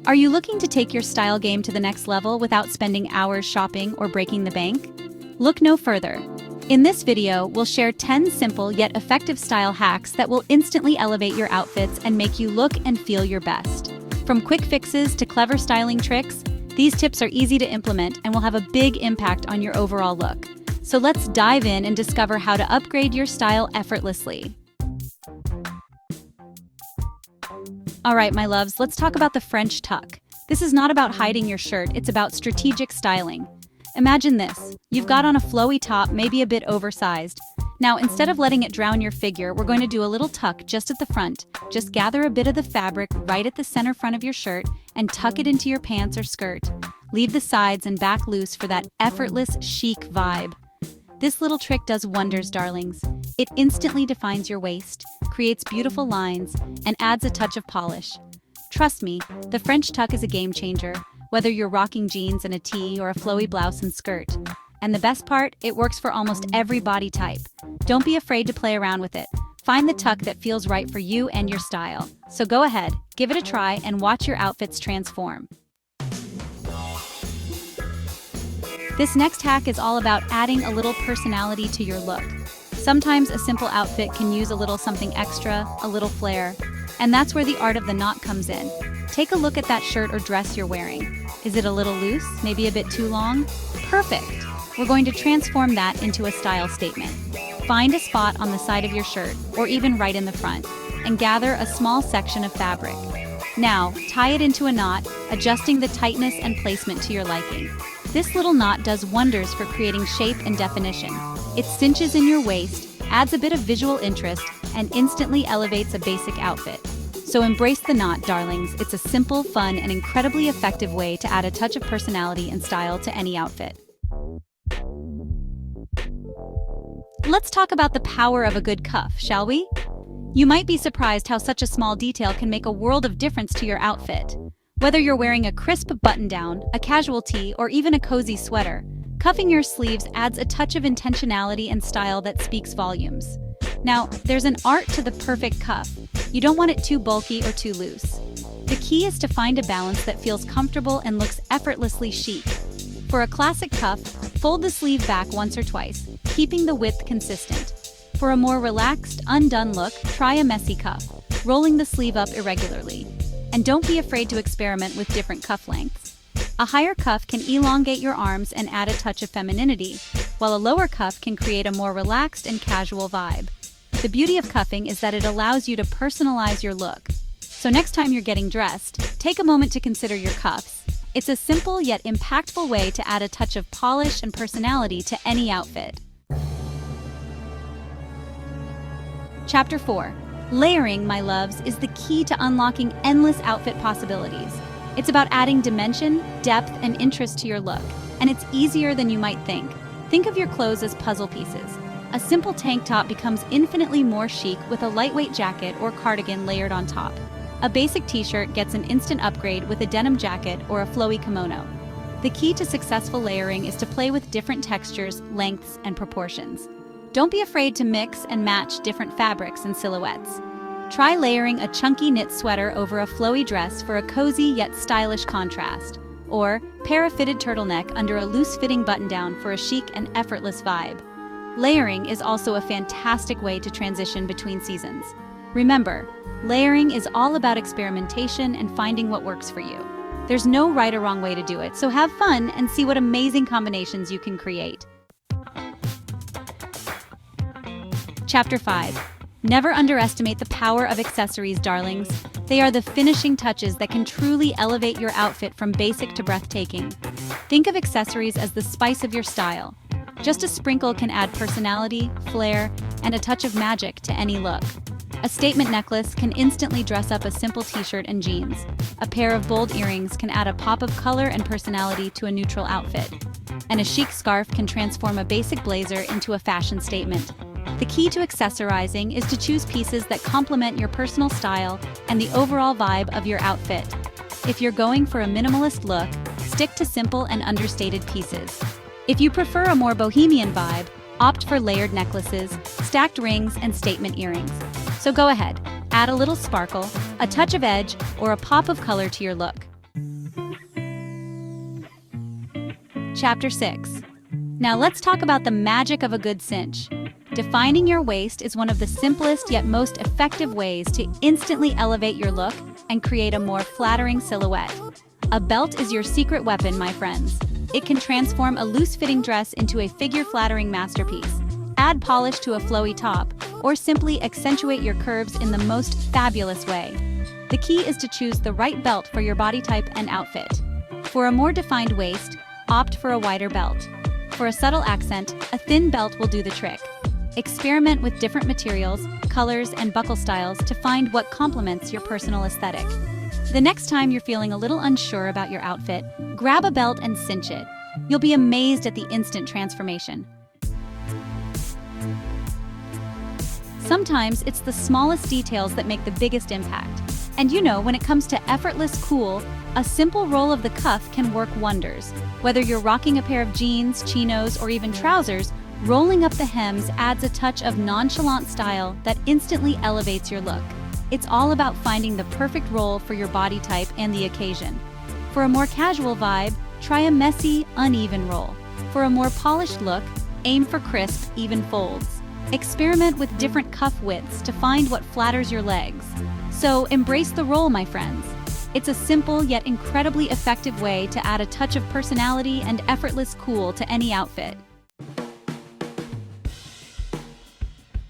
Are you looking to take your style game to the next level without spending hours shopping or breaking the bank? Look no further. In this video, we'll share 10 simple yet effective style hacks that will instantly elevate your outfits and make you look and feel your best. From quick fixes to clever styling tricks, these tips are easy to implement and will have a big impact on your overall look. So let's dive in and discover how to upgrade your style effortlessly. Alright, my loves, let's talk about the French tuck. This is not about hiding your shirt, it's about strategic styling. Imagine this. You've got on a flowy top, maybe a bit oversized. Now, instead of letting it drown your figure, we're going to do a little tuck just at the front. Just gather a bit of the fabric right at the center front of your shirt and tuck it into your pants or skirt. Leave the sides and back loose for that effortless, chic vibe. This little trick does wonders, darlings. It instantly defines your waist, creates beautiful lines, and adds a touch of polish. Trust me, the French tuck is a game changer, whether you're rocking jeans and a tee or a flowy blouse and skirt. And the best part, it works for almost every body type. Don't be afraid to play around with it. Find the tuck that feels right for you and your style. So go ahead, give it a try, and watch your outfits transform. This next hack is all about adding a little personality to your look. Sometimes a simple outfit can use a little something extra, a little flair. And that's where the art of the knot comes in. Take a look at that shirt or dress you're wearing. Is it a little loose, maybe a bit too long? Perfect! We're going to transform that into a style statement. Find a spot on the side of your shirt, or even right in the front, and gather a small section of fabric. Now, tie it into a knot, adjusting the tightness and placement to your liking. This little knot does wonders for creating shape and definition. It cinches in your waist, adds a bit of visual interest, and instantly elevates a basic outfit. So embrace the knot, darlings. It's a simple, fun, and incredibly effective way to add a touch of personality and style to any outfit. Let's talk about the power of a good cuff, shall we? You might be surprised how such a small detail can make a world of difference to your outfit. Whether you're wearing a crisp button-down, a casual tee, or even a cozy sweater, cuffing your sleeves adds a touch of intentionality and style that speaks volumes. Now, there's an art to the perfect cuff. You don't want it too bulky or too loose. The key is to find a balance that feels comfortable and looks effortlessly chic. For a classic cuff, fold the sleeve back once or twice, keeping the width consistent. For a more relaxed, undone look, try a messy cuff, rolling the sleeve up irregularly. And don't be afraid to experiment with different cuff lengths. A higher cuff can elongate your arms and add a touch of femininity, while a lower cuff can create a more relaxed and casual vibe. The beauty of cuffing is that it allows you to personalize your look. So next time you're getting dressed, take a moment to consider your cuffs. It's a simple yet impactful way to add a touch of polish and personality to any outfit. Chapter 4. Layering, my loves, is the key to unlocking endless outfit possibilities. It's about adding dimension, depth, and interest to your look, and it's easier than you might think. Think of your clothes as puzzle pieces. A simple tank top becomes infinitely more chic with a lightweight jacket or cardigan layered on top. A basic t-shirt gets an instant upgrade with a denim jacket or a flowy kimono. The key to successful layering is to play with different textures, lengths, and proportions. Don't be afraid to mix and match different fabrics and silhouettes. Try layering a chunky knit sweater over a flowy dress for a cozy yet stylish contrast. Or pair a fitted turtleneck under a loose-fitting button-down for a chic and effortless vibe. Layering is also a fantastic way to transition between seasons. Remember, layering is all about experimentation and finding what works for you. There's no right or wrong way to do it, so have fun and see what amazing combinations you can create. Chapter 5. Never underestimate the power of accessories, darlings. They are the finishing touches that can truly elevate your outfit from basic to breathtaking. Think of accessories as the spice of your style. Just a sprinkle can add personality, flair, and a touch of magic to any look. A statement necklace can instantly dress up a simple t-shirt and jeans. A pair of bold earrings can add a pop of color and personality to a neutral outfit. And a chic scarf can transform a basic blazer into a fashion statement. The key to accessorizing is to choose pieces that complement your personal style and the overall vibe of your outfit. If you're going for a minimalist look, stick to simple and understated pieces. If you prefer a more bohemian vibe, opt for layered necklaces, stacked rings, and statement earrings. So go ahead, add a little sparkle, a touch of edge, or a pop of color to your look. Chapter 6. Now let's talk about the magic of a good cinch. Defining your waist is one of the simplest yet most effective ways to instantly elevate your look and create a more flattering silhouette. A belt is your secret weapon, my friends. It can transform a loose-fitting dress into a figure-flattering masterpiece, add polish to a flowy top, or simply accentuate your curves in the most fabulous way. The key is to choose the right belt for your body type and outfit. For a more defined waist, opt for a wider belt. For a subtle accent, a thin belt will do the trick. Experiment with different materials, colors, and buckle styles to find what complements your personal aesthetic. The next time you're feeling a little unsure about your outfit, grab a belt and cinch it. You'll be amazed at the instant transformation. Sometimes it's the smallest details that make the biggest impact. And when it comes to effortless cool, a simple roll of the cuff can work wonders. Whether you're rocking a pair of jeans, chinos, or even trousers, rolling up the hems adds a touch of nonchalant style that instantly elevates your look. It's all about finding the perfect roll for your body type and the occasion. For a more casual vibe, try a messy, uneven roll. For a more polished look, aim for crisp, even folds. Experiment with different cuff widths to find what flatters your legs. So embrace the roll, my friends. It's a simple yet incredibly effective way to add a touch of personality and effortless cool to any outfit.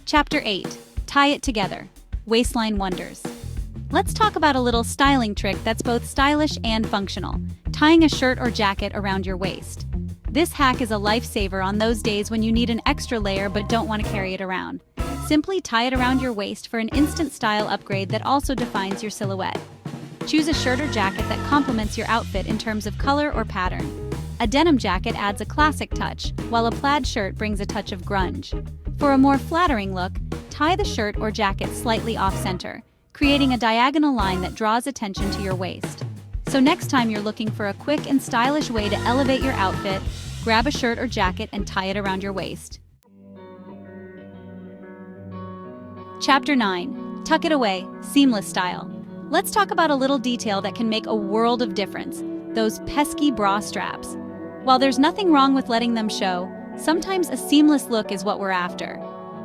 Chapter 8. Tie it together. Waistline wonders. Let's talk about a little styling trick that's both stylish and functional: tying a shirt or jacket around your waist. This hack is a lifesaver on those days when you need an extra layer but don't want to carry it around. Simply tie it around your waist for an instant style upgrade that also defines your silhouette. Choose a shirt or jacket that complements your outfit in terms of color or pattern. A denim jacket adds a classic touch, while a plaid shirt brings a touch of grunge. For a more flattering look, tie the shirt or jacket slightly off-center, creating a diagonal line that draws attention to your waist. So next time you're looking for a quick and stylish way to elevate your outfit, grab a shirt or jacket and tie it around your waist. Chapter 9. Tuck it away, seamless style. Let's talk about a little detail that can make a world of difference: those pesky bra straps. While there's nothing wrong with letting them show, sometimes a seamless look is what we're after.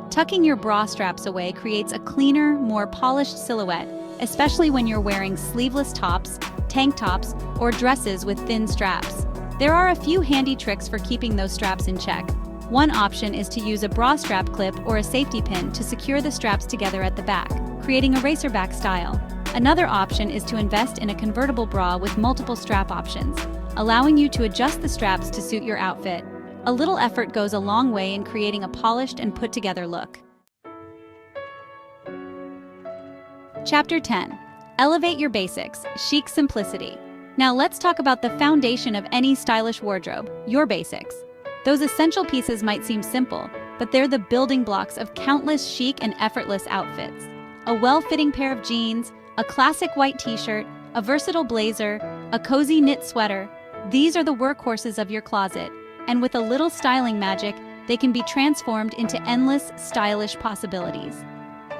Tucking your bra straps away creates a cleaner, more polished silhouette, especially when you're wearing sleeveless tops, tank tops, or dresses with thin straps. There are a few handy tricks for keeping those straps in check. One option is to use a bra strap clip or a safety pin to secure the straps together at the back, creating a racerback style. Another option is to invest in a convertible bra with multiple strap options, allowing you to adjust the straps to suit your outfit. A little effort goes a long way in creating a polished and put-together look. Chapter 10. Elevate your basics, chic simplicity. Now let's talk about the foundation of any stylish wardrobe: your basics. Those essential pieces might seem simple, but they're the building blocks of countless chic and effortless outfits. A well-fitting pair of jeans, a classic white t-shirt, a versatile blazer, a cozy knit sweater. These are the workhorses of your closet, and with a little styling magic, they can be transformed into endless, stylish possibilities.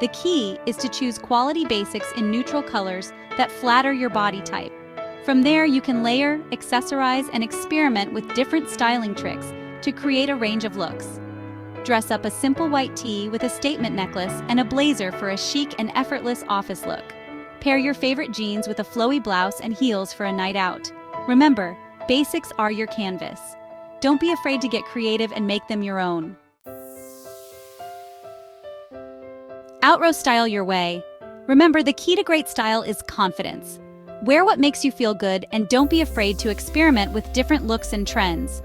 The key is to choose quality basics in neutral colors that flatter your body type. From there, you can layer, accessorize, and experiment with different styling tricks to create a range of looks. Dress up a simple white tee with a statement necklace and a blazer for a chic and effortless office look. Pair your favorite jeans with a flowy blouse and heels for a night out. Remember, basics are your canvas. Don't be afraid to get creative and make them your own. Outrow style your way. Remember, the key to great style is confidence. Wear what makes you feel good and don't be afraid to experiment with different looks and trends.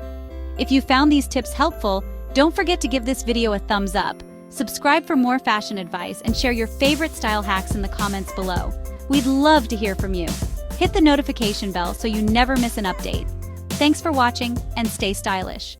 If you found these tips helpful, don't forget to give this video a thumbs up. Subscribe for more fashion advice and share your favorite style hacks in the comments below. We'd love to hear from you. Hit the notification bell so you never miss an update. Thanks for watching and stay stylish.